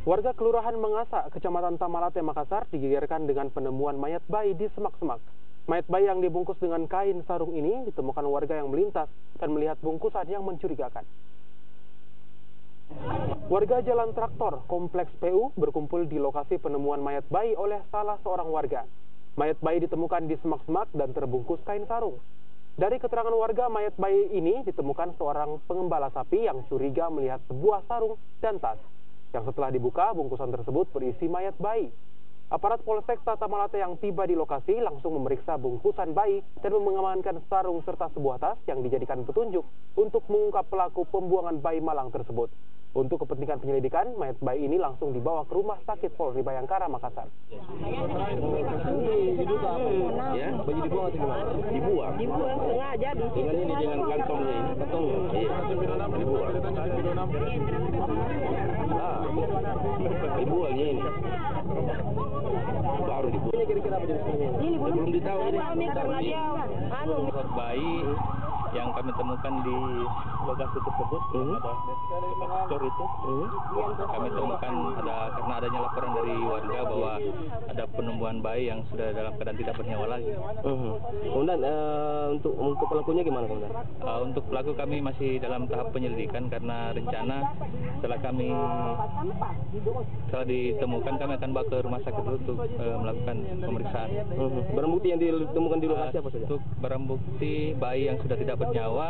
Warga Kelurahan Mengasa, Kecamatan Tamalate, Makassar digegerkan dengan penemuan mayat bayi di semak-semak. Mayat bayi yang dibungkus dengan kain sarung ini ditemukan warga yang melintas dan melihat bungkusan yang mencurigakan. Warga Jalan Traktor, Kompleks PU berkumpul di lokasi penemuan mayat bayi oleh salah seorang warga. Mayat bayi ditemukan di semak-semak dan terbungkus kain sarung. Dari keterangan warga, mayat bayi ini ditemukan seorang pengembala sapi yang curiga melihat sebuah sarung dan tas, yang setelah dibuka, bungkusan tersebut berisi mayat bayi. Aparat Polsek Tamalate yang tiba di lokasi langsung memeriksa bungkusan bayi dan mengamankan sarung serta sebuah tas yang dijadikan petunjuk untuk mengungkap pelaku pembuangan bayi malang tersebut. Untuk kepentingan penyelidikan, mayat bayi ini langsung dibawa ke Rumah Sakit Polri Bayangkara, Makassar. Ya, bayi dibuang atau gimana? Dibuang. Dibuang sengaja Dengan ini, dengan kantongnya ini. Kantongnya? Iya. Dibuang. Dibuangnya ini. Baru dibuang. Ini kira-kira apa jenisnya? Ini belum ditahu ini. Karena dia bayi yang kami temukan di lokasi tersebut, ada faktor itu. Kami temukan karena adanya laporan dari warga bahwa ada penemuan bayi yang sudah dalam keadaan tidak bernyawa lagi. Kemudian untuk pelakunya gimana kemudian? Untuk pelaku kami masih dalam tahap penyelidikan karena rencana setelah ditemukan kami akan bawa ke rumah sakit dulu untuk melakukan pemeriksaan. Barang bukti yang ditemukan di lokasi apa saja? Untuk barang bukti bayi yang sudah tidak bernyawa,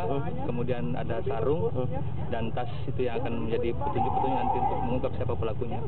kemudian ada sarung dan tas itu yang akan menjadi petunjuk-petunjuk nanti untuk mengungkap siapa pelakunya.